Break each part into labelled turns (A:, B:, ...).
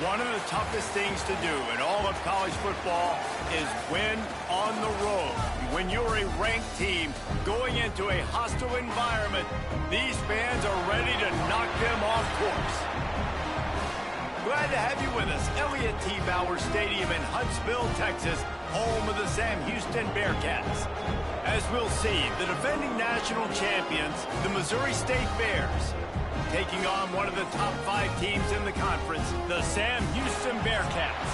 A: One of the toughest things to do in all of college football is win on the road. When you're a ranked team going into a hostile environment, these fans are ready to knock them off course. Glad to have you with us. Elliott T. Bauer Stadium in Huntsville, Texas, home of the Sam Houston Bearcats. As we'll see, the defending national champions, the Missouri State Bears, taking on one of the top 5 teams in the conference, the Sam Houston Bearcats.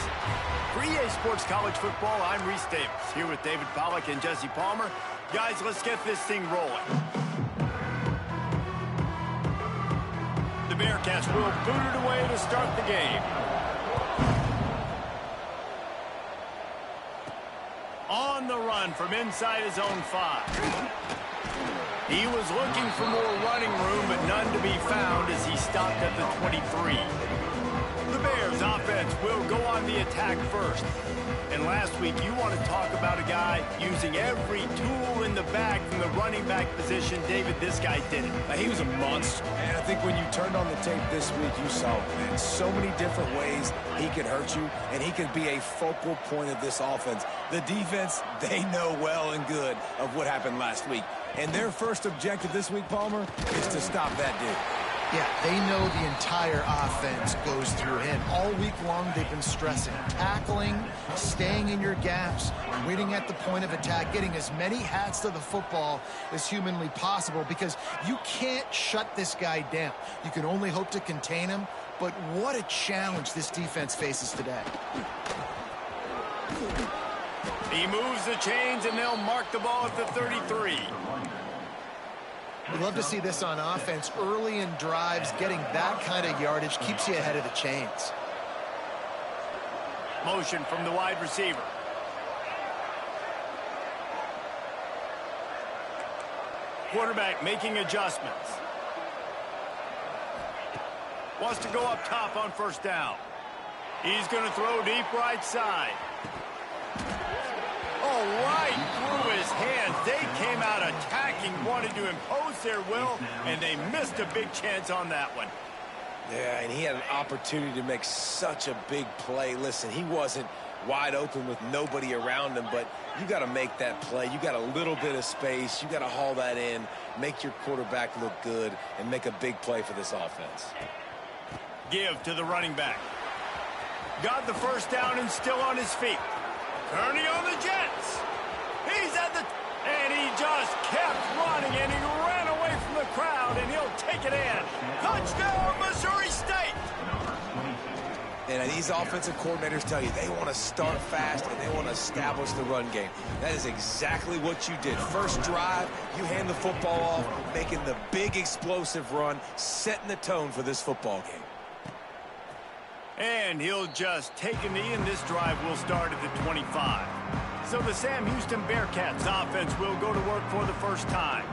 A: For EA Sports College Football, I'm Reese Davis, here with David Pollack and Jesse Palmer. Guys, let's get this thing rolling. The Bearcats will boot it away to start the game. On the run from inside his own 5. He was looking for more running room, but none to be found as he stopped at the 23. The Bears offense will go on the attack first. And last week, you want to talk about a guy using every tool in the bag from the running back position. David, this guy did it.
B: He was a monster. And I think when you turned on the tape this week, you saw it, man. So many different ways he can hurt you, and he can be a focal point of this offense. The defense, they know well and good of what happened last week. And their first objective this week, Palmer, is to stop that dude.
C: Yeah, they know the entire offense goes through him. All week long, they've been stressing tackling, staying in your gaps, waiting at the point of attack, getting as many hats to the football as humanly possible, because you can't shut this guy down. You can only hope to contain him, but what a challenge this defense faces today.
A: He moves the chains, and they'll mark the ball at the 33.
C: We'd love to see this on offense. Early in drives, getting that kind of yardage keeps you ahead of the chains.
A: Motion from the wide receiver. Quarterback making adjustments. Wants to go up top on first down. He's going to throw deep right side. Oh, right through his hands. They came out attacking, wanted to impose their will, and they missed a big chance on that one.
B: Yeah, and he had an opportunity to make such a big play. Listen, he wasn't wide open with nobody around him, but you got to make that play. You got a little bit of space. You got to haul that in, make your quarterback look good, and make a big play for this offense.
A: Give to the running back. Got the first down and still on his feet. Turning on the Jets. He's at the... And he just kept running, and he ran away from the crowd, and he'll take it in. Touchdown, Missouri State!
B: And these offensive coordinators tell you they want to start fast and they want to establish the run game. That is exactly what you did. First drive, you hand the football off, making the big explosive run, setting the tone for this football game.
A: And he'll just take a knee, and this drive will start at the 25. So the Sam Houston Bearcats offense will go to work for the first time.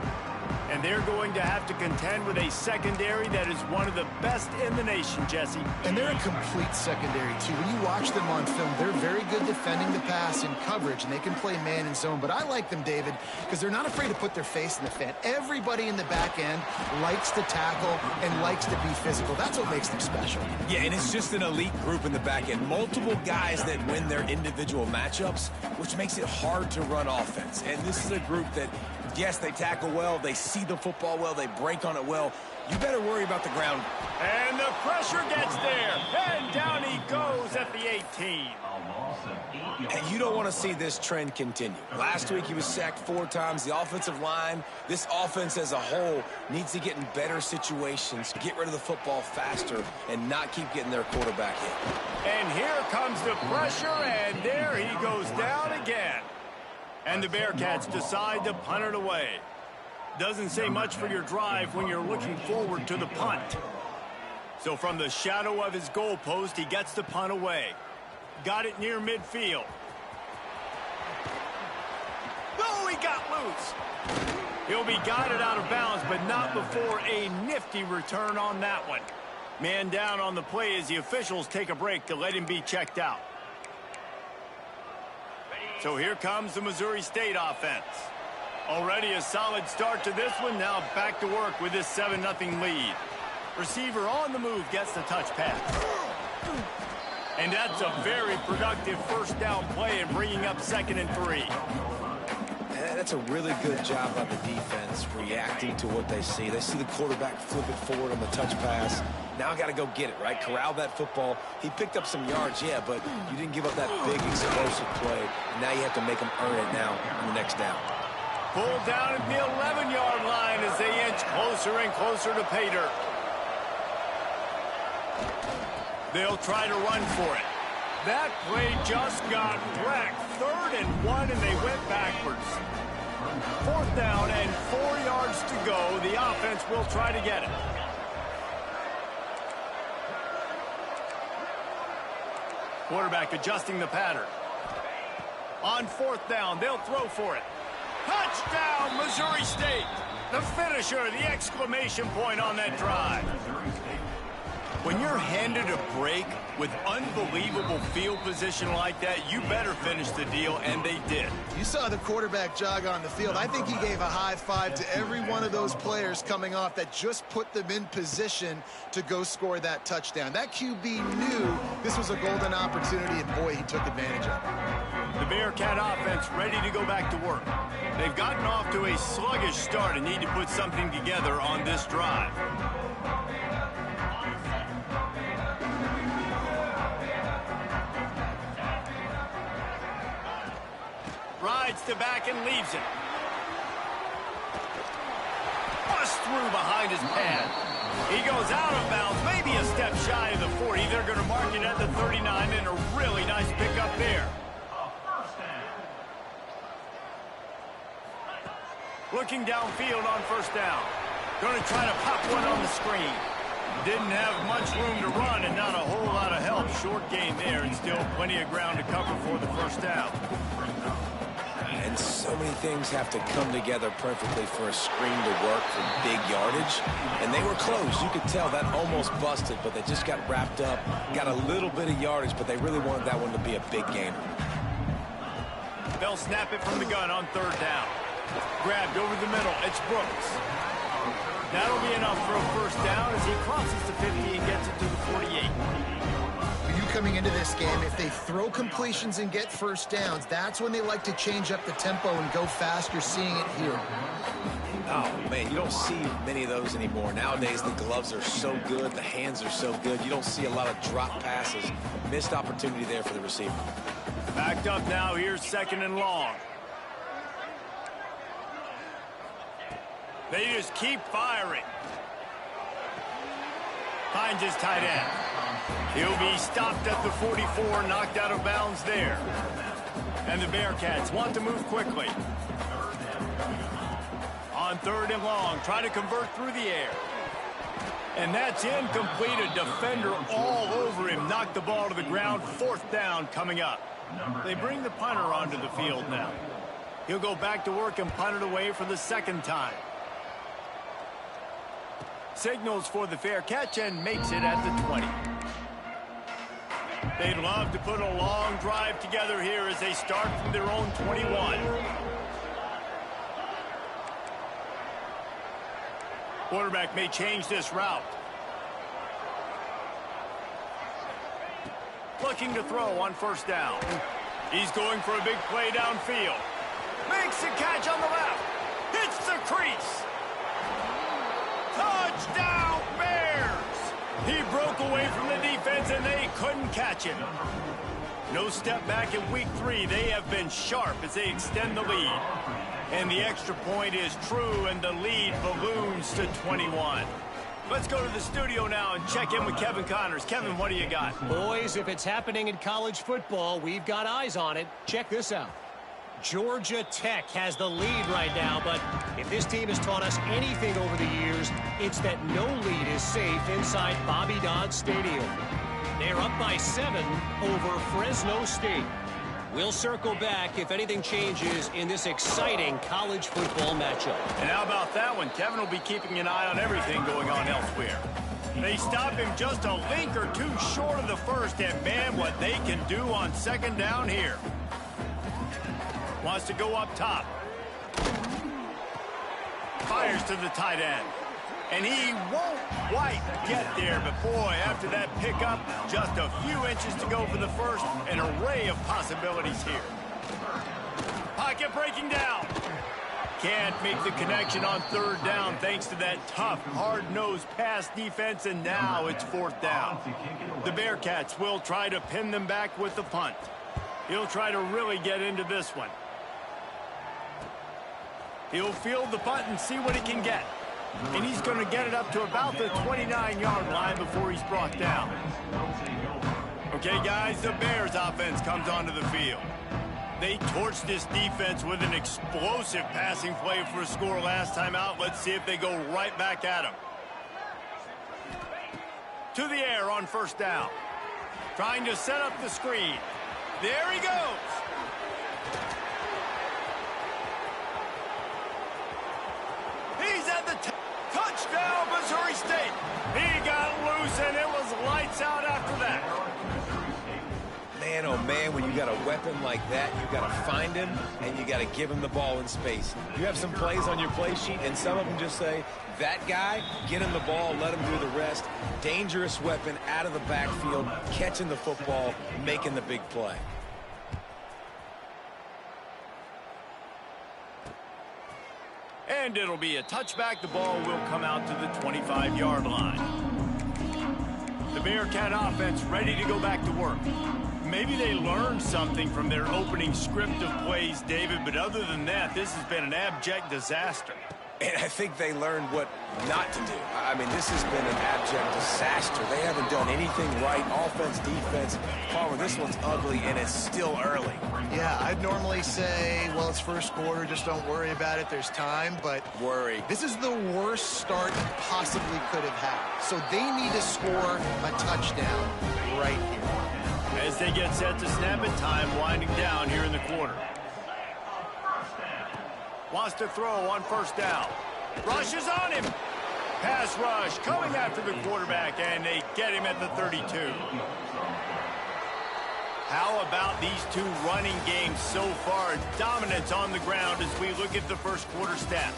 A: And they're going to have to contend with a secondary that is one of the best in the nation, Jesse.
C: And they're a complete secondary, too. When you watch them on film, they're very good defending the pass in coverage, and they can play man and zone. But I like them, David, because they're not afraid to put their face in the fan. Everybody in the back end likes to tackle and likes to be physical. That's what makes them special.
B: Yeah, and it's just an elite group in the back end. Multiple guys that win their individual matchups, which makes it hard to run offense. And this is a group that, yes, they tackle well, they see the football well, they break on it well. You better worry about the ground.
A: And the pressure gets there. And down he goes at the 18.
B: And you don't want to see this trend continue. Last week he was sacked 4 times. The offensive line, this offense as a whole, needs to get in better situations, get rid of the football faster, and not keep getting their quarterback hit.
A: And here comes the pressure, and there he goes down again. And the Bearcats decide to punt it away. Doesn't say much for your drive when you're looking forward to the punt. So from the shadow of his goalpost, he gets the punt away. Got it near midfield. Oh, he got loose. He'll be guided out of bounds, but not before a nifty return on that one. Man down on the play as the officials take a break to let him be checked out. So here comes the Missouri State offense. Already a solid start to this one. Now back to work with this 7-0 lead. Receiver on the move gets the touch pass. And that's a very productive first down play and bringing up 2nd and 3.
B: That's a really good job by the defense reacting to what they see. They see the quarterback flip it forward on the touch pass. Now I got to go get it, right? Corral that football. He picked up some yards, yeah, but you didn't give up that big explosive play. And now you have to make them earn it now on the next down.
A: Pulled down at the 11-yard line as they inch closer and closer to pay dirt. They'll try to run for it. That play just got wrecked. 3rd and 1, and they went backwards. 4th down and 4 yards to go. The offense will try to get it. Quarterback adjusting the pattern. On 4th down, they'll throw for it. Touchdown, Missouri State. The finisher, the exclamation point on that drive. When you're handed a break with unbelievable field position like that, you better finish the deal, and they did.
C: You saw the quarterback jog on the field. I think he gave a high five to every one of those players coming off that just put them in position to go score that touchdown. That QB knew this was a golden opportunity, and boy, he took advantage of it.
A: The Bearcat offense ready to go back to work. They've gotten off to a sluggish start and need to put something together on this drive. Rides to back and leaves it. Bust through behind his pad. He goes out of bounds, maybe a step shy of the 40. They're going to mark it at the 39, and a really nice pickup there. Looking downfield on 1st down. Going to try to pop one on the screen. Didn't have much room to run and not a whole lot of help. Short gain there and still plenty of ground to cover for the 1st down.
B: And so many things have to come together perfectly for a screen to work for big yardage. And they were close. You could tell that almost busted, but they just got wrapped up, got a little bit of yardage, but they really wanted that one to be a big gainer.
A: They'll snap it from the gun on 3rd down. Grabbed over the middle. It's Brooks. That'll be enough for a 1st down as he crosses the 50 and gets it to the 48.
C: Coming into this game, if they throw completions and get 1st downs, that's when they like to change up the tempo and go fast. You're seeing it here.
B: Oh, man, you don't see many of those anymore. Nowadays, the gloves are so good, the hands are so good. You don't see a lot of drop passes. Missed opportunity there for the receiver.
A: Backed up now. Here's 2nd and long. They just keep firing. Finds his tight end. He'll be stopped at the 44, knocked out of bounds there. And the Bearcats want to move quickly. On 3rd and long, try to convert through the air. And that's incomplete. A defender all over him. Knocked the ball to the ground. 4th down coming up. They bring the punter onto the field now. He'll go back to work and punt it away for the 2nd time. Signals for the fair catch and makes it at the 20. They'd love to put a long drive together here as they start from their own 21. Quarterback may change this route. Looking to throw on 1st down. He's going for a big play downfield. Makes a catch on the left. Hits the crease. Touchdown, Bears! He broke away from the defense, and they couldn't catch him. No step back in week 3. They have been sharp as they extend the lead. And the extra point is true, and the lead balloons to 21. Let's go to the studio now and check in with Kevin Connors. Kevin, what do you got?
D: Boys, if it's happening in college football, we've got eyes on it. Check this out. Georgia Tech has the lead right now, but if this team has taught us anything over the years, it's that no lead is safe inside Bobby Dodd Stadium. They're up by 7 over Fresno State. We'll circle back if anything changes in this exciting college football matchup.
A: And how about that one? Kevin will be keeping an eye on everything going on elsewhere. They stop him just a link or two short of the 1st, and man, what they can do on 2nd down here. Wants to go up top. Fires to the tight end. And he won't quite get there, but boy, after that pickup, just a few inches to go for the first. An array of possibilities here. Pocket breaking down. Can't make the connection on third down thanks to that tough, hard-nosed pass defense, and now it's fourth down. The Bearcats will try to pin them back with the punt. He'll try to really get into this one. He'll field the punt and see what he can get. And he's going to get it up to about the 29-yard line before he's brought down. Okay, guys, the Bears offense comes onto the field. They torched this defense with an explosive passing play for a score last time out. Let's see if they go right back at him. To the air on first down. Trying to set up the screen. There he goes. He's at the touchdown, Missouri State. He got loose, and it was lights out after that.
B: Man, oh man, when you got a weapon like that, you got to find him, and you got to give him the ball in space. You have some plays on your play sheet, and some of them just say, that guy, get him the ball, let him do the rest. Dangerous weapon out of the backfield, catching the football, making the big play.
A: And it'll be a touchback. The ball will come out to the 25-yard line. The Bearcat offense ready to go back to work. Maybe they learned something from their opening script of plays, David, but other than that, this has been an abject disaster.
B: And I think they learned what not to do. I mean, this has been an abject disaster. They haven't done anything right. Offense, defense. Palmer, this one's ugly, and it's still early.
C: Yeah, I'd normally say, well, it's first quarter, just don't worry about it. There's time, but
B: Worry.
C: this is the worst start you possibly could have had. So they need to score a touchdown right here.
A: As they get set to snap it, time winding down here in the quarter. Wants to throw on first down. Rush is on him. Pass rush coming after the quarterback, and they get him at the 32. How about these two running games so far? Dominance on the ground as we look at the first quarter stats.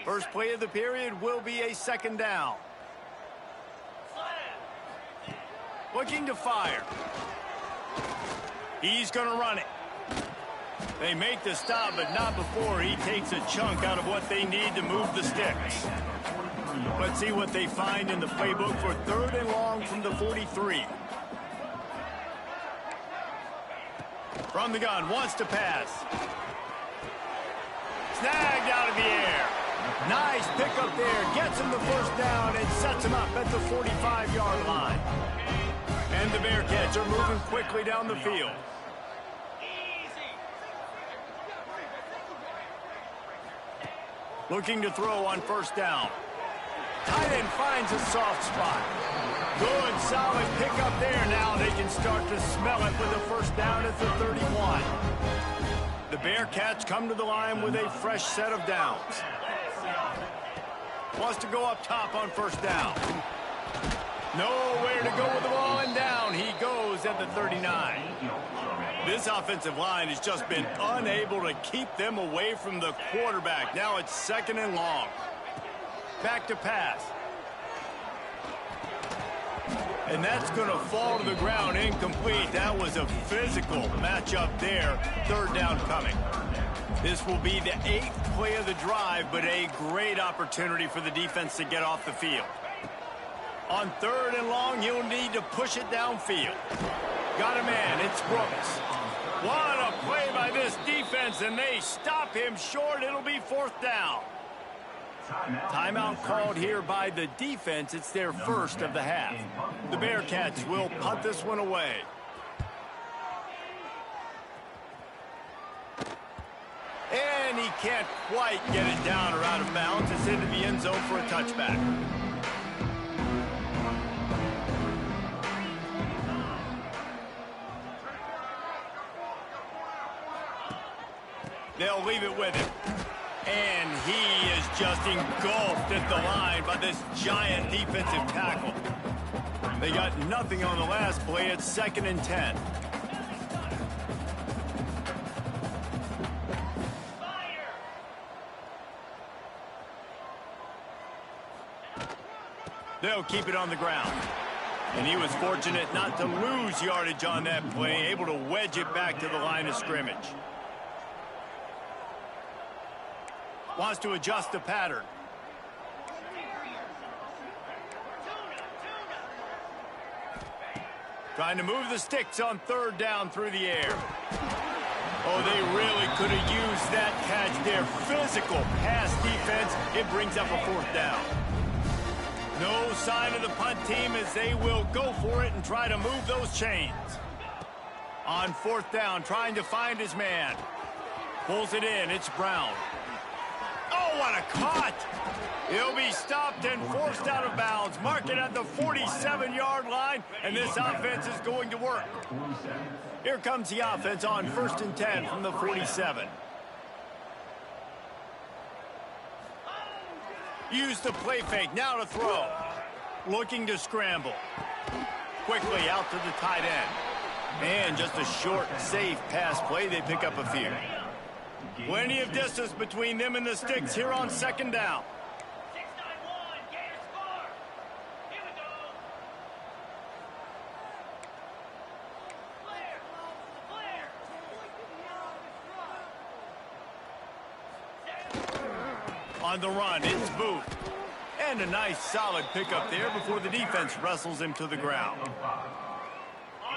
A: First play of the period will be a second down. Looking to fire. He's going to run it. They make the stop, but not before he takes a chunk out of what they need to move the sticks. Let's see what they find in the playbook for third and long from the 43. From the gun, wants to pass. Snagged out of the air. Nice pickup there. Gets him the first down and sets him up at the 45-yard line. And the Bearcats are moving quickly down the field. Looking to throw on first down. Tight end finds a soft spot. Good, solid pickup there. Now they can start to smell it with a first down at the 31. The Bearcats come to the line with a fresh set of downs. Wants to go up top on first down. Nowhere to go with the ball, and down he goes at the 39. This offensive line has just been unable to keep them away from the quarterback. Now it's second and long. Back to pass. And that's going to fall to the ground incomplete. That was a physical matchup there. Third down coming. This will be the 8th play of the drive, but a great opportunity for the defense to get off the field. On third and long, he'll need to push it downfield. Got a man, it's Brooks. What a play by this defense, and they stop him short. It'll be fourth down. Timeout called here by the defense. It's their first of the half. The Bearcats will punt this one away. And he can't quite get it down or out of bounds. It's into the end zone for a touchback. They'll leave it with him. And he is just engulfed at the line by this giant defensive tackle. They got nothing on the last play. It's 2nd and 10. They'll keep it on the ground. And he was fortunate not to lose yardage on that play, able to wedge it back to the line of scrimmage. Wants to adjust the pattern. Trying to move the sticks on 3rd down through the air. Oh, they really could have used that catch there. Physical pass defense. It brings up a 4th down. No sign of the punt team as they will go for it and try to move those chains. On 4th down, trying to find his man. Pulls it in. It's Brown. Oh, what a cut! He'll be stopped and forced out of bounds. Mark it at the 47-yard line, and this offense is going to work. Here comes the offense on 1st and 10 from the 47. Use the play fake, now to throw. Looking to scramble. Quickly out to the tight end. And just a short, safe pass play. They pick up a few. Plenty of distance between them and the sticks here on 2nd down. On the run, it's Booth. And a nice solid pickup there before the defense wrestles him to the ground.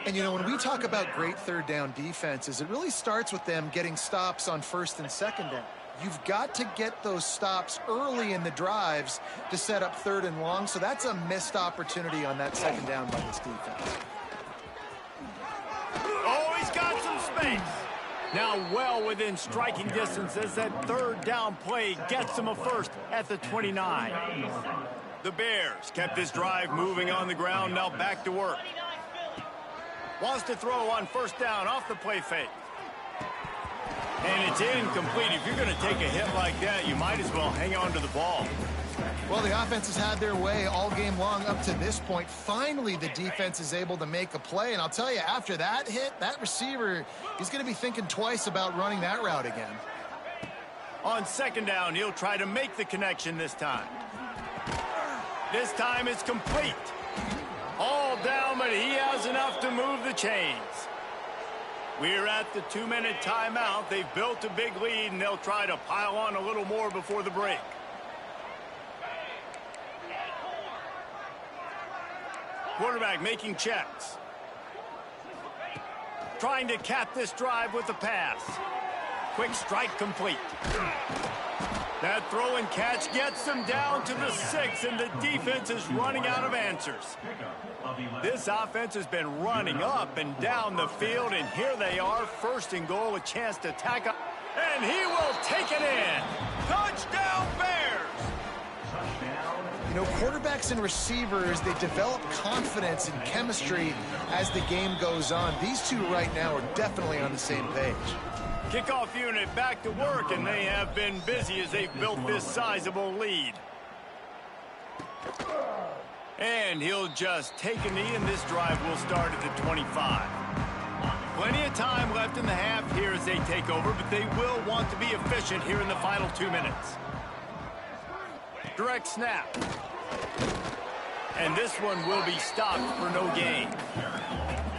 C: And, you know, when we talk about great 3rd down defenses, it really starts with them getting stops on 1st and 2nd down. You've got to get those stops early in the drives to set up 3rd and long, so that's a missed opportunity on that 2nd down by this defense.
A: Oh, he's got some space. Now well within striking distance as that 3rd down play gets him a first at the 29. The Bears kept this drive moving on the ground, now back to work. Wants to throw on 1st down off the play fake. And it's incomplete. If you're going to take a hit like that, you might as well hang on to the ball.
C: Well, the offense has had their way all game long up to this point. Finally, the defense is able to make a play. And I'll tell you, after that hit, that receiver, he's going to be thinking twice about running that route again.
A: On 2nd down, he'll try to make the connection this time. This time it's complete. All down, but he has enough to move the chains. We're at the 2-minute timeout. They've built a big lead, and they'll try to pile on a little more before the break. Quarterback making checks. Trying to cap this drive with a pass. Quick strike complete. That throw and catch gets them down to the 6, and the defense is running out of answers. This offense has been running up and down the field, and here they are, 1st and goal, a chance to tack up. And he will take it in. Touchdown, Bears!
C: You know, quarterbacks and receivers, they develop confidence and chemistry as the game goes on. These two right now are definitely on the same page.
A: Kickoff unit back to work, and they have been busy as they've built this sizable lead. And he'll just take a knee, and this drive will start at the 25. Plenty of time left in the half here as they take over, but they will want to be efficient here in the final 2 minutes. Direct snap. And this one will be stopped for no gain.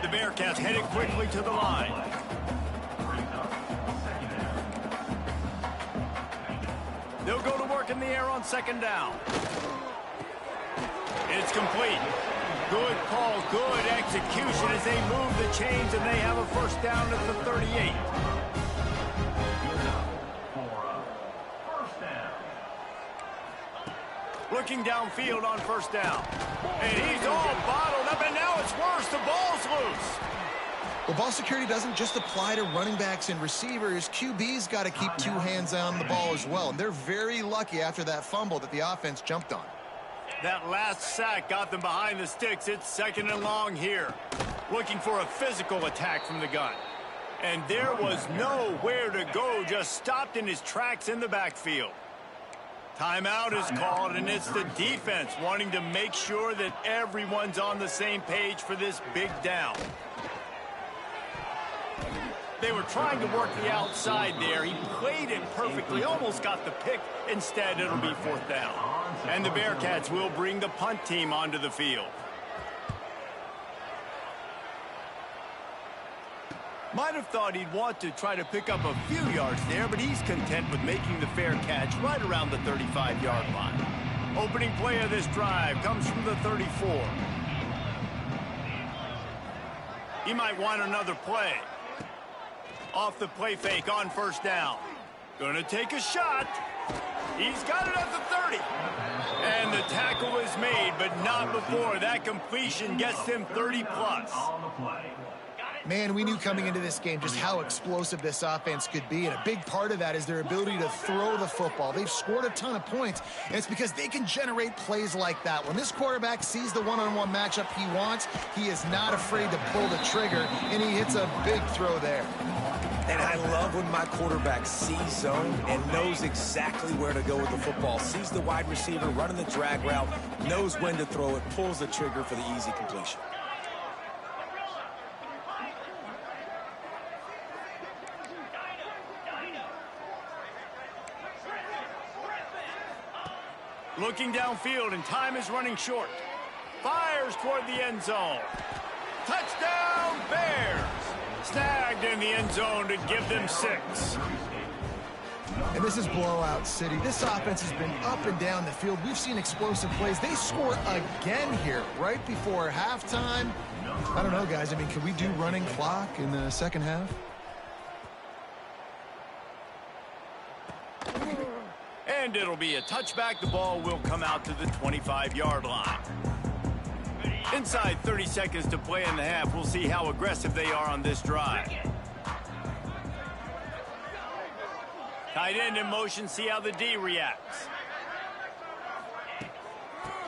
A: The Bearcats headed quickly to the line. They'll go to work in the air on 2nd down. It's complete. Good call, good execution as they move the chains, and they have a 1st down at the 38. Looking downfield on 1st down. And he's all bottled up, and now it's worse. The ball's loose.
C: Well, ball security doesn't just apply to running backs and receivers. QB's got to keep 2 hands on the ball as well. And they're very lucky after that fumble that the offense jumped on.
A: That last sack got them behind the sticks. It's 2nd and long here. Looking for a physical attack from the gun. And there was nowhere to go. Just stopped in his tracks in the backfield. Timeout is called, and it's the defense wanting to make sure that everyone's on the same page for this big down. They were trying to work the outside there. He played it perfectly, almost got the pick. Instead, it'll be 4th down. And the Bearcats will bring the punt team onto the field. Might have thought he'd want to try to pick up a few yards there, but he's content with making the fair catch right around the 35-yard line. Opening play of this drive comes from the 34. He might want another play. Off the play fake on 1st down. Gonna take a shot. He's got it at the 30. And the tackle is made, but not before that completion gets him 30-plus.
C: Man, we knew coming into this game just how explosive this offense could be, and a big part of that is their ability to throw the football. They've scored a ton of points, and it's because they can generate plays like that. When this quarterback sees the one-on-one matchup he wants, he is not afraid to pull the trigger, and he hits a big throw there.
B: And I love when my quarterback sees zone and knows exactly where to go with the football. Sees the wide receiver running the drag route, knows when to throw it, pulls the trigger for the easy completion.
A: Looking downfield, and time is running short. Fires toward the end zone. Touchdown, Bears! Snagged in the end zone to give them 6.
C: And this is blowout city. This offense has been up and down the field. We've seen explosive plays. They score again here right before halftime. I don't know, guys. I mean, can we do running clock in the second half?
A: And it'll be a touchback. The ball will come out to the 25-yard line. Inside 30 seconds to play in the half. We'll see how aggressive they are on this drive. Tight end in motion. See how the D reacts.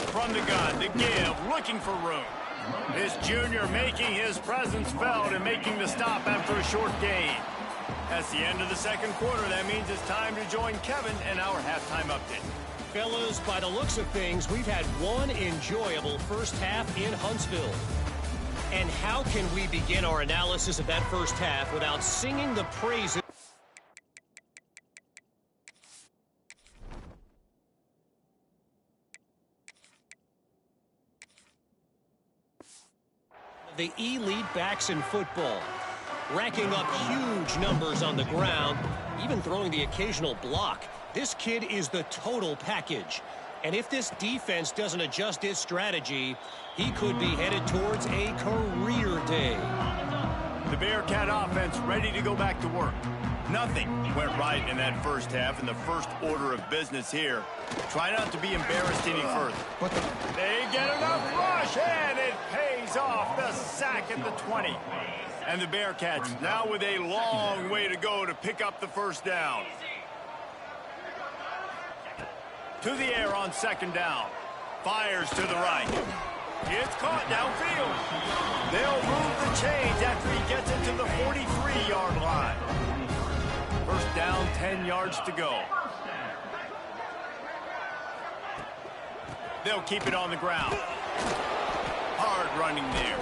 A: From the gun, the give, looking for room. This junior making his presence felt and making the stop after a short gain. That's the end of the second quarter. That means it's time to join Kevin and our halftime update.
D: Fellas, by the looks of things, we've had one enjoyable first half in Huntsville. And how can we begin our analysis of that first half without singing the praises of the elite backs in football? Racking up huge numbers on the ground, even throwing the occasional block. This kid is the total package. And if this defense doesn't adjust its strategy, he could be headed towards a career day.
A: The Bearcat offense ready to go back to work. Nothing went right in that first half, and the first order of business here. Try not to be embarrassed any further. They get enough rush, and it pays off. The sack at the 20. And the Bearcats now with a long way to go to pick up the first down. To the air on 2nd down. Fires to the right. It's caught downfield. They'll move the chains after he gets it to the 43-yard line. First down, 10 yards to go. They'll keep it on the ground. Hard running there.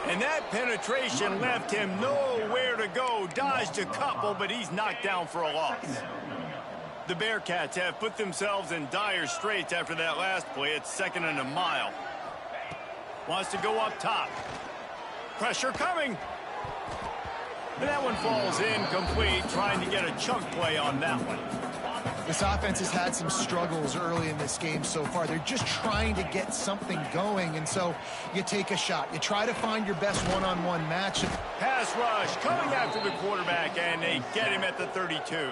A: And that penetration left him nowhere to go. Dodged a couple, but he's knocked down for a loss. The Bearcats have put themselves in dire straits after that last play. It's 2nd and a mile. Wants to go up top. Pressure coming. And that one falls incomplete, trying to get a chunk play on that one.
C: This offense has had some struggles early in this game so far. They're just trying to get something going, and so you take a shot. You try to find your best one-on-one matchup.
A: Pass rush coming after the quarterback, and they get him at the 32.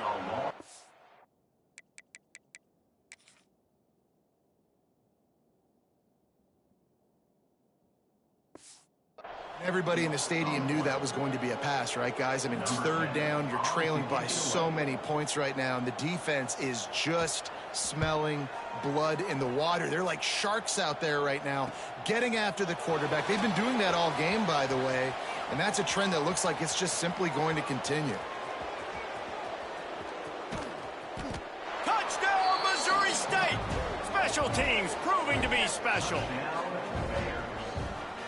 C: Everybody in the stadium knew that was going to be a pass, right, guys? I mean, it's 3rd down. You're trailing by so many points right now, and the defense is just smelling blood in the water. They're like sharks out there right now, getting after the quarterback. They've been doing that all game, by the way, and that's a trend that looks like it's just simply going to continue.
A: Touchdown, Missouri State! Special teams proving to be special.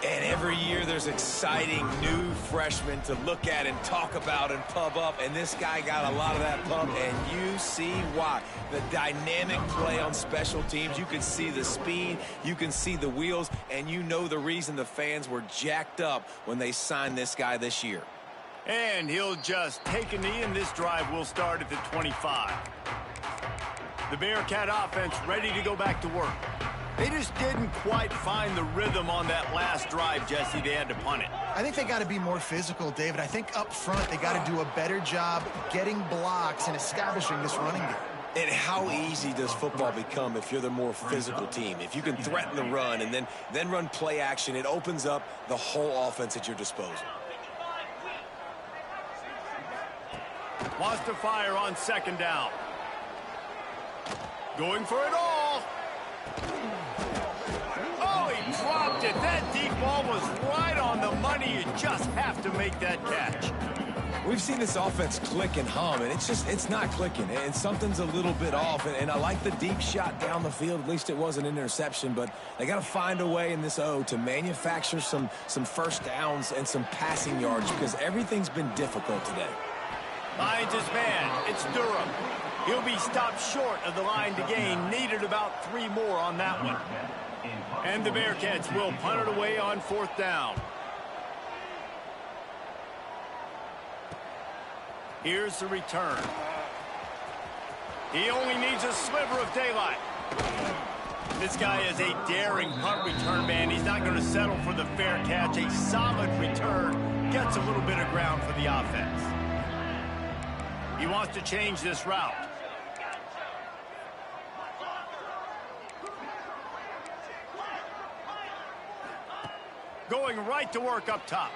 B: And every year there's exciting new freshmen to look at and talk about and pub up. And this guy got a lot of that pub, and you see why. The dynamic play on special teams. You can see the speed, you can see the wheels, and you know the reason the fans were jacked up when they signed this guy this year.
A: And he'll just take a knee, and this drive will start at the 25. The Bearcat offense ready to go back to work. They just didn't quite find the rhythm on that last drive, Jesse. They had to punt it.
C: I think they got to be more physical, David. I think up front they got to do a better job getting blocks and establishing this running game.
B: And how easy does football become if you're the more physical team? If you can threaten the run and then run play action, it opens up the whole offense at your disposal.
A: Wants to fire on second down. Going for it all. Oh, he dropped it. That deep ball was right on the money. You just have to make that catch.
B: We've seen this offense click and hum, and it's not clicking, and something's a little bit off. And I like the deep shot down the field. At least it was an interception, but they got to find a way in this O to manufacture some first downs and some passing yards, because everything's been difficult today.
A: Finds his man. It's Durham. He'll be stopped short of the line to gain. Needed about 3 more on that one. And the Bearcats will punt it away on fourth down. Here's the return. He only needs a sliver of daylight. This guy is a daring punt return man. He's not going to settle for the fair catch. A solid return gets a little bit of ground for the offense. He wants to change this route. Going right to work up top.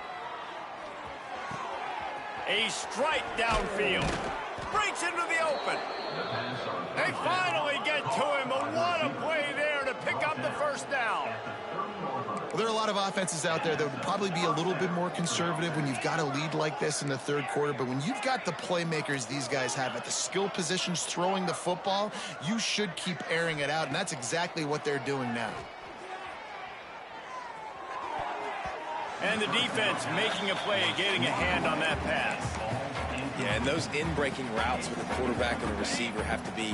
A: A strike downfield. Breaks into the open. They finally get to him, but what a play there to pick up the first down.
C: Well, there are a lot of offenses out there that would probably be a little bit more conservative when you've got a lead like this in the third quarter. But when you've got the playmakers these guys have at the skill positions throwing the football, you should keep airing it out. And that's exactly what they're doing now.
A: And the defense making a play, getting a hand on that pass.
B: Yeah, and those in-breaking routes with the quarterback and the receiver have to be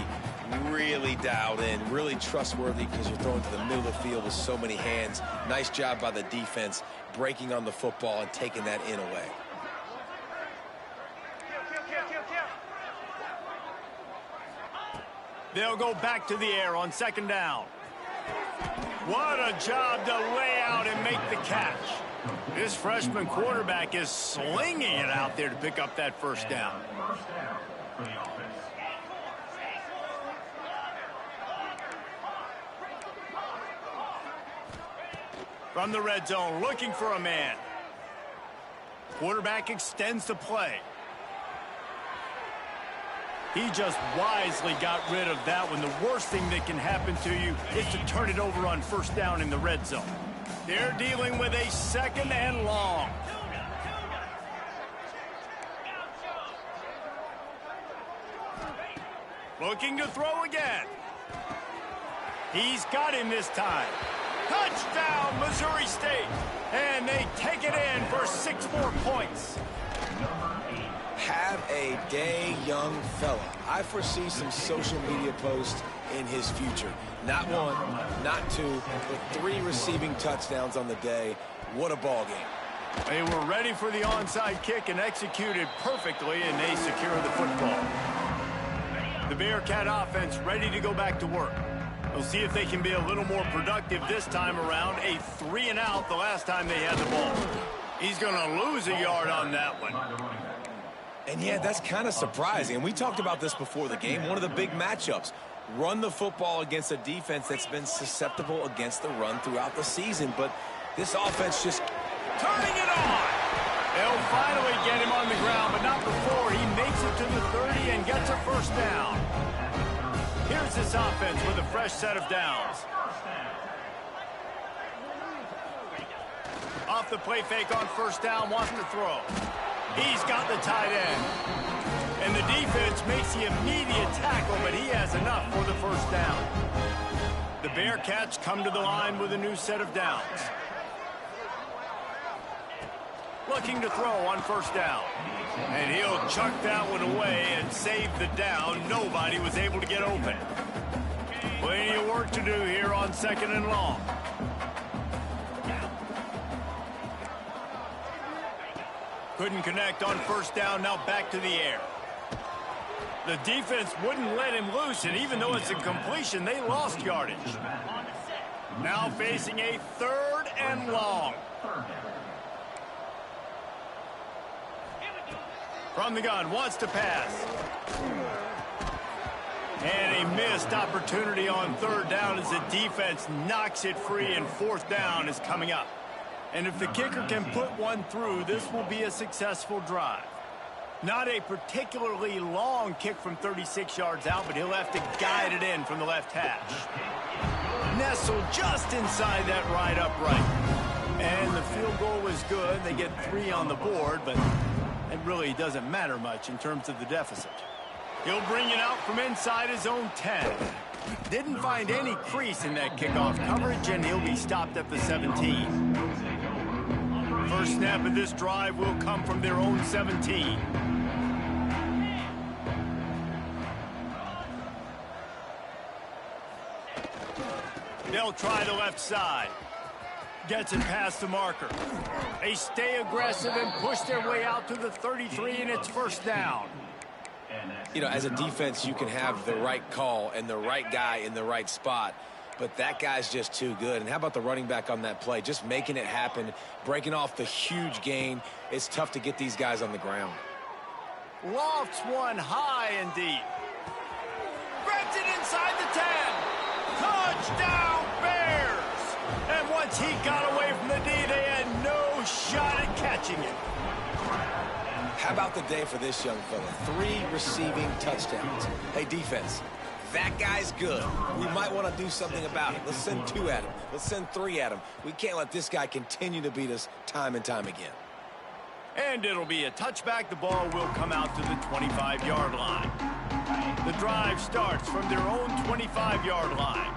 B: really dialed in, really trustworthy, because you're throwing to the middle of the field with so many hands. Nice job by the defense breaking on the football and taking that in away.
A: They'll go back to the air on second down. What a job to lay out and make the catch. This freshman quarterback is slinging it out there to pick up that first down. From the red zone, looking for a man. Quarterback extends the play. He just wisely got rid of that one. The worst thing that can happen to you is to turn it over on first down in the red zone. They're dealing with a second and long. Looking to throw again. He's got him this time. Touchdown, Missouri State. And they take it in for 6 more points.
B: Have a day, young fella. I foresee some social media posts in his future. Not 1, not 2, but 3 receiving touchdowns on the day. What a ball game.
A: They were ready for the onside kick and executed perfectly, and they secure the football. The Bearcat offense ready to go back to work. We'll see if they can be a little more productive this time around. A 3 and out the last time they had the ball. He's going to lose a yard on that one.
B: And yeah, that's kind of surprising. And we talked about this before the game. One of the big matchups. Run the football against a defense that's been susceptible against the run throughout the season. But this offense just
A: turning it on. They'll finally get him on the ground, but not before he makes it to the 30 and gets a first down. Here's this offense with a fresh set of downs. Off the play fake on first down, wants to throw. He's got the tight end. And the defense makes the immediate tackle, but he has enough for the first down. The Bearcats come to the line with a new set of downs. Looking to throw on first down. And he'll chuck that one away and save the down. Nobody was able to get open. Plenty of work to do here on 2nd and long. Couldn't connect on first down. Now back to the air. The defense wouldn't let him loose, and even though it's a completion, they lost yardage. Now facing a 3rd and long. From the gun, wants to pass. And a missed opportunity on 3rd down as the defense knocks it free, and 4th down is coming up. And if the kicker can put one through, this will be a successful drive. Not a particularly long kick from 36 yards out, but he'll have to guide it in from the left hash. Nestled just inside that right upright. And the field goal is good. They get 3 on the board, but it really doesn't matter much in terms of the deficit. He'll bring it out from inside his own 10. Didn't find any crease in that kickoff coverage, and he'll be stopped at the 17. First snap of this drive will come from their own 17. They'll try the left side. Gets it past the marker. They stay aggressive and push their way out to the 33, and it's first down.
B: You know, as a defense, you can have the right call and the right guy in the right spot, but that guy's just too good. And how about the running back on that play? Just making it happen, breaking off the huge gain. It's tough to get these guys on the ground.
A: Lofts one high and deep. Grabs it inside the 10. Touchdown, Bears! And once he got away from the D, they had no shot at catching it.
B: How about the day for this young fella? 3 receiving touchdowns. Hey, defense, that guy's good. We might want to do something about it. Let's send 2 at him. Let's send 3 at him. We can't let this guy continue to beat us time and time again.
A: And it'll be a touchback. The ball will come out to the 25-yard line. The drive starts from their own 25-yard line.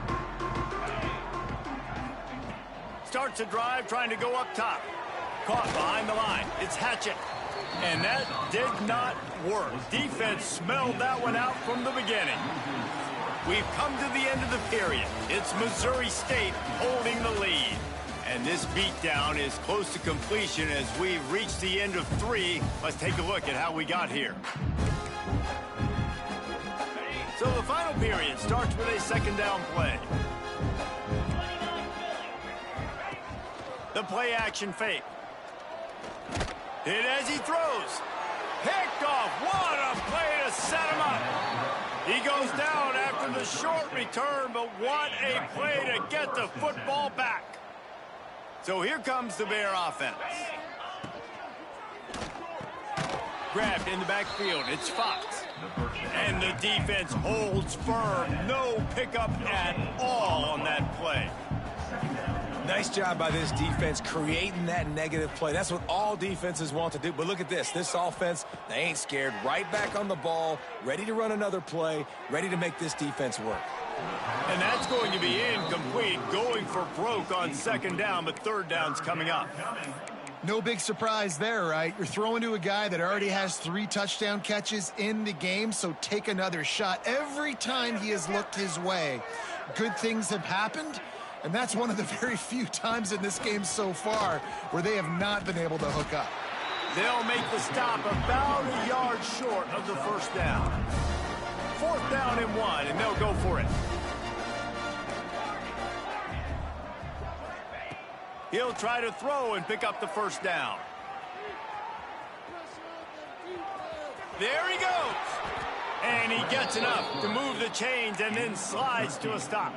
A: Starts a drive trying to go up top. Caught behind the line. It's Hatchett. And that did not work. Defense smelled that one out from the beginning. We've come to the end of the period. It's Missouri State holding the lead. And this beatdown is close to completion as we've reached the end of 3. Let's take a look at how we got here. So the final period starts with a 2nd down play. The play action fake. Hit as he throws. Picked off. What a play to set him up. He goes down after the short return, but what a play to get the football back. So here comes the Bear offense. Grabbed in the backfield. It's Fox. And the defense holds firm. No pickup at all on that play.
B: Nice job by this defense creating that negative play. That's what all defenses want to do. But look at this. This offense, they ain't scared. Right back on the ball, ready to run another play, ready to make this defense work.
A: And that's going to be incomplete, going for broke on 2nd down, but 3rd down's coming up.
C: No big surprise there, right? You're throwing to a guy that already has 3 touchdown catches in the game, so take another shot. Every time he has looked his way, good things have happened. And that's one of the very few times in this game so far where they have not been able to hook up.
A: They'll make the stop about a yard short of the first down. 4th down and 1, and they'll go for it. He'll try to throw and pick up the first down. There he goes. And he gets enough to move the chains and then slides to a stop.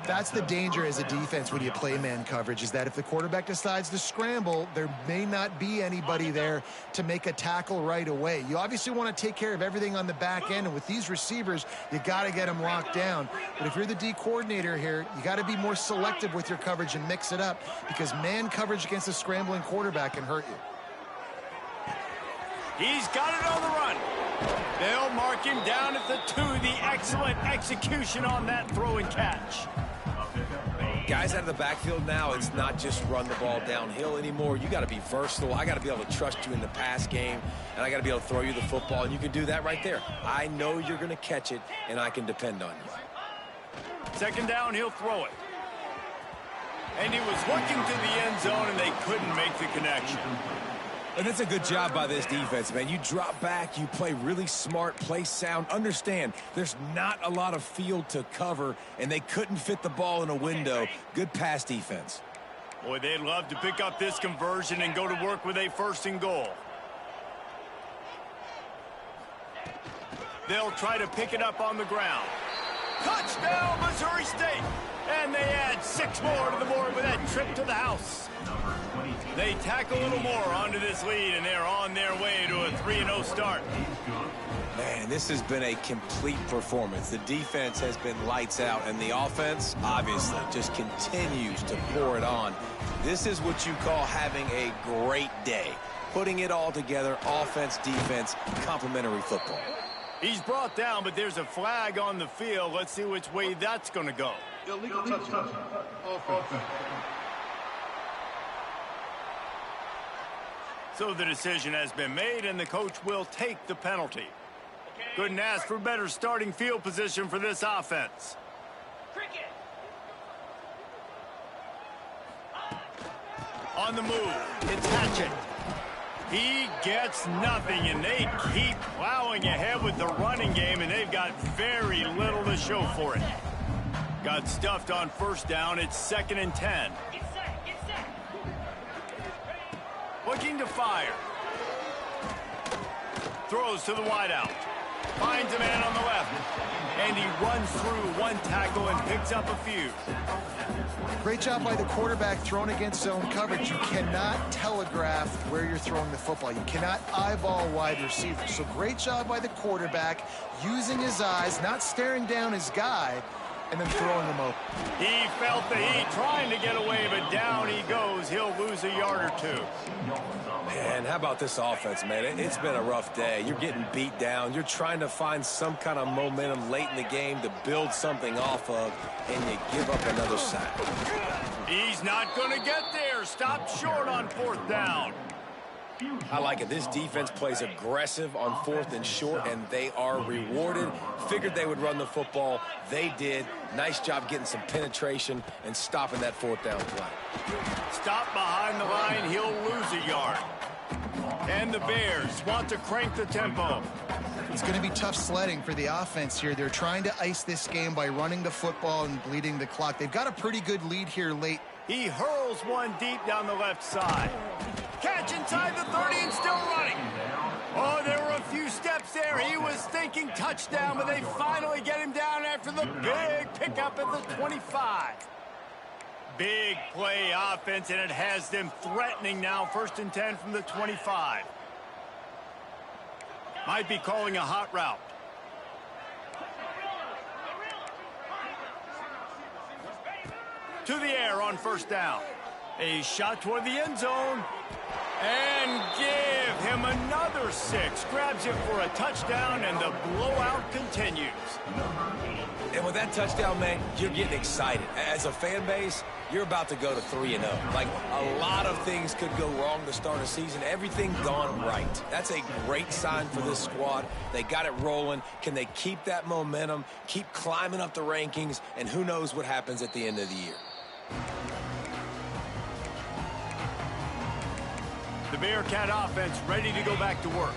C: That's the danger as a defense when you play man coverage, is that if the quarterback decides to scramble, there may not be anybody there to make a tackle right away. You obviously want to take care of everything on the back end, and with these receivers, you got to get them locked down. But if you're the D coordinator here, you got to be more selective with your coverage and mix it up, because man coverage against a scrambling quarterback can hurt you.
A: He's got it on the run. They'll mark him down at the 2. The excellent execution on that throw and catch.
B: Guys out of the backfield now, it's not just run the ball downhill anymore. You got to be versatile. I got to be able to trust you in the pass game, and I got to be able to throw you the football, and you can do that right there. I know you're going to catch it, and I can depend on you.
A: Second down, he'll throw it. And he was looking to the end zone, and they couldn't make the connection.
B: And it's a good job by this defense, man. You drop back, you play really smart, play sound. Understand, there's not a lot of field to cover, and they couldn't fit the ball in a window. Good pass defense.
A: Boy, they'd love to pick up this conversion and go to work with a 1st and goal. They'll try to pick it up on the ground. Touchdown, Missouri State! And they add 6 more to the board with that trip to the house. They tack a little more onto this lead, and they're on their way to a 3-0 start.
B: Man, this has been a complete performance. The defense has been lights out, and the offense, obviously, just continues to pour it on. This is what you call having a great day. Putting it all together, offense, defense, complementary football.
A: He's brought down, but there's a flag on the field. Let's see which way that's going to go.
E: Illegal touchdown. Offense.
A: So the decision has been made, and the coach will take the penalty. Couldn't ask for better starting field position for this offense. On the move, it's Hatchett. He gets nothing, and they keep plowing ahead with the running game, and they've got very little to show for it. Got stuffed on 1st down. It's 2nd and 10. Looking to fire. Throws to the wideout. Finds a man on the left. And he runs through 1 tackle and picks up a few.
C: Great job by the quarterback thrown against zone coverage. You cannot telegraph where you're throwing the football. You cannot eyeball wide receivers. So great job by the quarterback using his eyes, not staring down his guy, and then throwing him open.
A: He felt the heat trying to get away, but down he goes. He'll lose a yard or 2.
B: Man, how about this offense, man? It's been a rough day. You're getting beat down. You're trying to find some kind of momentum late in the game to build something off of, and you give up another sack.
A: He's not going to get there. Stopped short on 4th down.
B: I like it. This defense plays aggressive on 4th and short, and they are rewarded. Figured they would run the football. They did. Nice job getting some penetration and stopping that 4th down play.
A: Stop behind the line. He'll lose a yard. And the Bears want to crank the tempo.
C: It's going to be tough sledding for the offense here. They're trying to ice this game by running the football and bleeding the clock. They've got a pretty good lead here late.
A: He hurls one deep down the left side. Catch inside the 30 and still running. Oh, there were a few steps there. He was thinking touchdown, but they finally get him down after the big pickup at the 25. Big play offense, and it has them threatening now. 1st and 10 from the 25. Might be calling a hot route. To the air on 1st down. A shot toward the end zone. And give him another 6. Grabs it for a touchdown, and the blowout continues.
B: And with that touchdown, man, you're getting excited. As a fan base, you're about to go to 3-0. Like, a lot of things could go wrong to start a season. Everything gone right. That's a great sign for this squad. They got it rolling. Can they keep that momentum, keep climbing up the rankings, and who knows what happens at the end of the year.
A: The Bearcat offense ready to go back to work.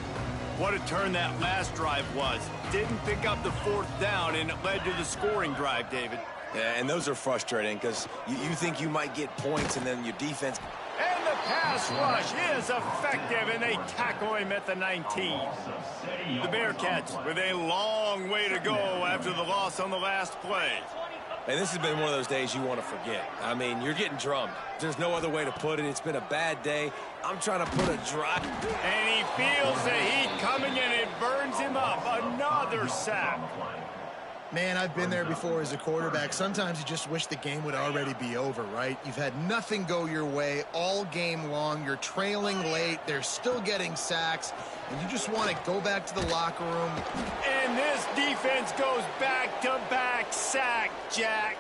A: What a turn that last drive was. Didn't pick up the 4th down, and it led to the scoring drive, David.
B: Yeah, and those are frustrating because you think you might get points, and then your defense.
A: And the pass rush is effective, and they tackle him at the 19. The Bearcats with a long way to go after the loss on the last play.
B: And this has been one of those days you want to forget. I mean, you're getting drummed. There's no other way to put it. It's been a bad day. I'm trying to put a drop.
A: And he feels the heat coming, and it burns him up. Another sack.
C: Man, I've been there before as a quarterback. Sometimes you just wish the game would already be over, right? You've had nothing go your way all game long. You're trailing late. They're still getting sacks. And you just want to go back to the locker room.
A: And this defense goes back-to-back sack, Jack.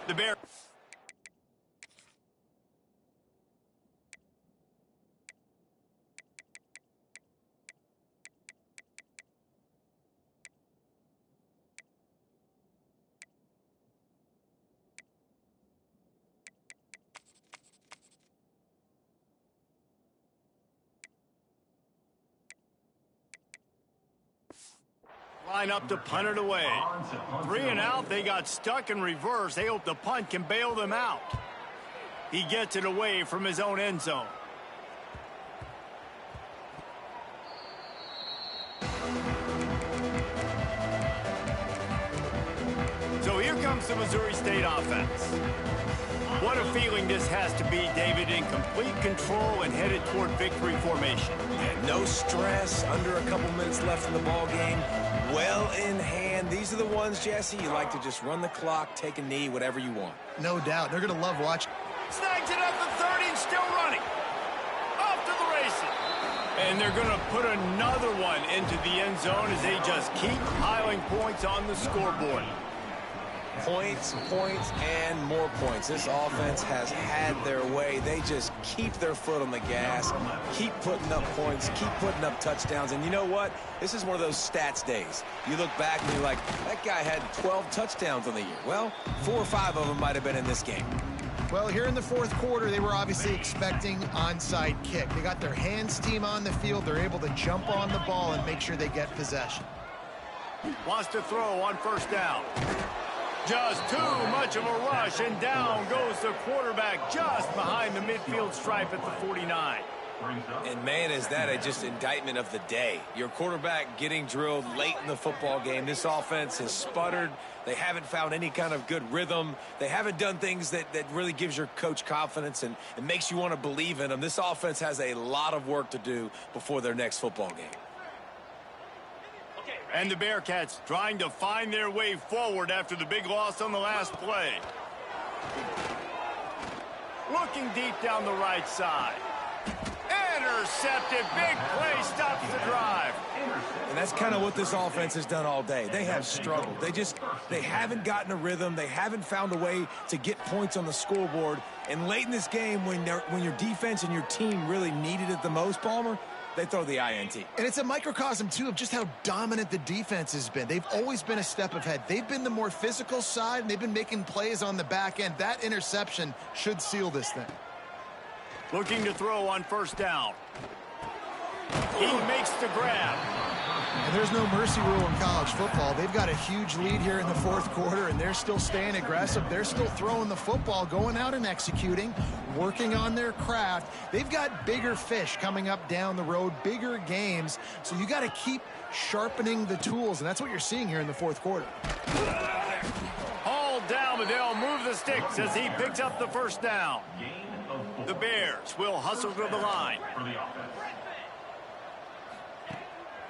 A: The Bears. Line up to punt it away. 3 and out. They got stuck in reverse. They hope the punt can bail them out. He gets it away from his own end zone. So here comes the Missouri State offense. What a feeling this has to be, David, in complete control and headed toward victory formation.
B: And no stress, under a couple minutes left in the ball game. Well in hand. These are the ones, Jesse, you like to just run the clock, take a knee, whatever you want.
C: No doubt. They're going to love watching.
A: Snags it at the 30 and still running. Off to the races. And they're going to put another one into the end zone as they just keep piling points on the scoreboard.
B: Points, points, and more points. This offense has had their way. They just keep their foot on the gas, keep putting up points, keep putting up touchdowns. And you know what? This is one of those stats days. You look back and you're like, that guy had 12 touchdowns on the year. Well, 4 or 5 of them might have been in this game.
C: Well, here in the fourth quarter, they were obviously expecting onside kick. They got their hands team on the field. They're able to jump on the ball and make sure they get possession.
A: Wants to throw on first down. Just too much of a rush, and down goes the quarterback just behind the midfield stripe at the 49.
B: And, man, is that a just indictment of the day. Your quarterback getting drilled late in the football game. This offense has sputtered. They haven't found any kind of good rhythm. They haven't done things that really gives your coach confidence and it makes you want to believe in them. This offense has a lot of work to do before their next football game.
A: And the Bearcats trying to find their way forward after the big loss on the last play. Looking deep down the right side. Intercepted. Big play stops the drive.
B: And that's kind of what this offense has done all day. They have struggled. They haven't gotten a rhythm. They haven't found a way to get points on the scoreboard. And late in this game, when your defense and your team really needed it the most, Palmer, they throw the INT.
C: And it's a microcosm, too, of just how dominant the defense has been. They've always been a step ahead. They've been the more physical side, and they've been making plays on the back end. That interception should seal this thing.
A: Looking to throw on first down. He makes the grab.
C: And there's no mercy rule in college football. They've got a huge lead here in the fourth quarter, and they're still staying aggressive. They're still throwing the football, going out and executing, working on their craft. They've got bigger fish coming up down the road, bigger games. So you got to keep sharpening the tools, and that's what you're seeing here in the fourth quarter.
A: Hauled down, but they'll move the sticks as he picks up the first down. The Bears will hustle to the line.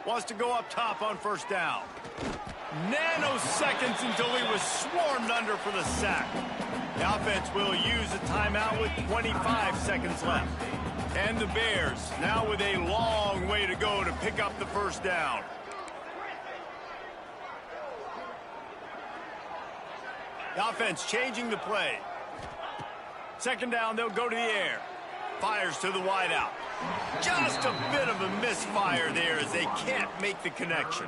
A: Wants to go up top on first down. Nanoseconds until he was swarmed under for the sack. The offense will use a timeout with 25 seconds left. And the Bears now with a long way to go to pick up the first down. The offense changing the play. Second down, they'll go to the air. Fires to the wideout. Just a bit of a misfire there as they can't make the connection.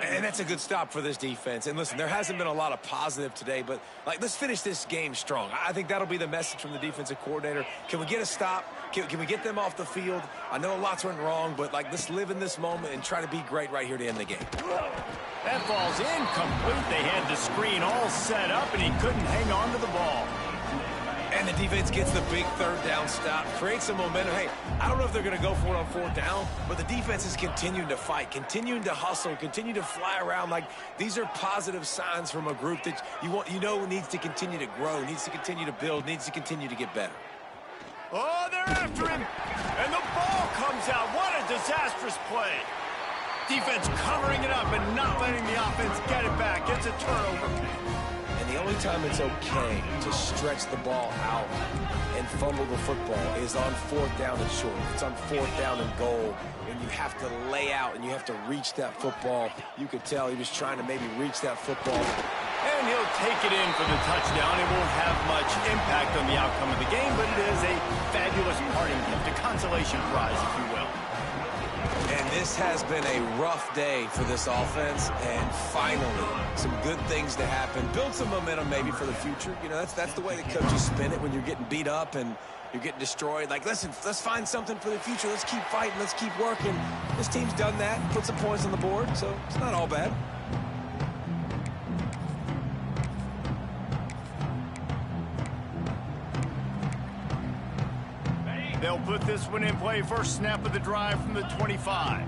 B: And that's a good stop for this defense. And listen, there hasn't been a lot of positive today, but let's finish this game strong. I think that'll be the message from the defensive coordinator. Can we get a stop? Can we get them off the field? I know lots went wrong, but let's live in this moment and try to be great right here to end the game.
A: That ball's incomplete. They had the screen all set up, and he couldn't hang on to the ball.
B: And the defense gets the big third down stop, creates some momentum. Hey, I don't know if they're going to go for it on fourth down, but the defense is continuing to fight, continuing to hustle, continue to fly around. These are positive signs from a group that you know needs to continue to grow, needs to continue to build, needs to continue to get better.
A: Oh, they're after him, and the ball comes out. What a disastrous play. Defense covering it up and not letting the offense get it back. It's a turnover.
B: And the only time it's okay to stretch the ball out and fumble the football is on fourth down and short. It's on fourth down and goal when you have to lay out and you have to reach that football. You could tell he was trying to maybe reach that football.
A: And And he'll take it in for the touchdown. It won't have much impact on the outcome of the game, but it is a fabulous parting gift, a consolation prize, if you will.
B: And this has been a rough day for this offense, and finally, some good things to happen. Build some momentum maybe for the future. You know, that's the way the coaches spin it when you're getting beat up and you're getting destroyed. Like, listen, let's find something for the future. Let's keep fighting. Let's keep working. This team's done that, put some points on the board, so it's not all bad.
A: They'll put this one in play. First snap of the drive from the 25.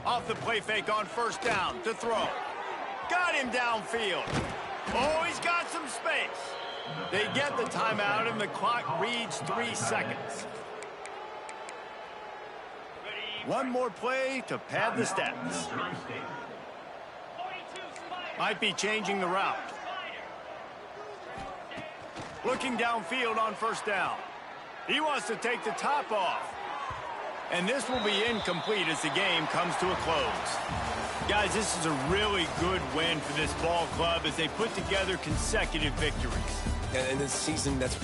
A: Off the play fake on first down to throw. Got him downfield. Oh, he's got some space. They get the timeout, and the clock reads 3 seconds. One more play to pad the stats. Might be changing the route. Looking downfield on first down. He wants to take the top off. And this will be incomplete as the game comes to a close. Guys, this is a really good win for this ball club as they put together consecutive victories.
B: And this season, that's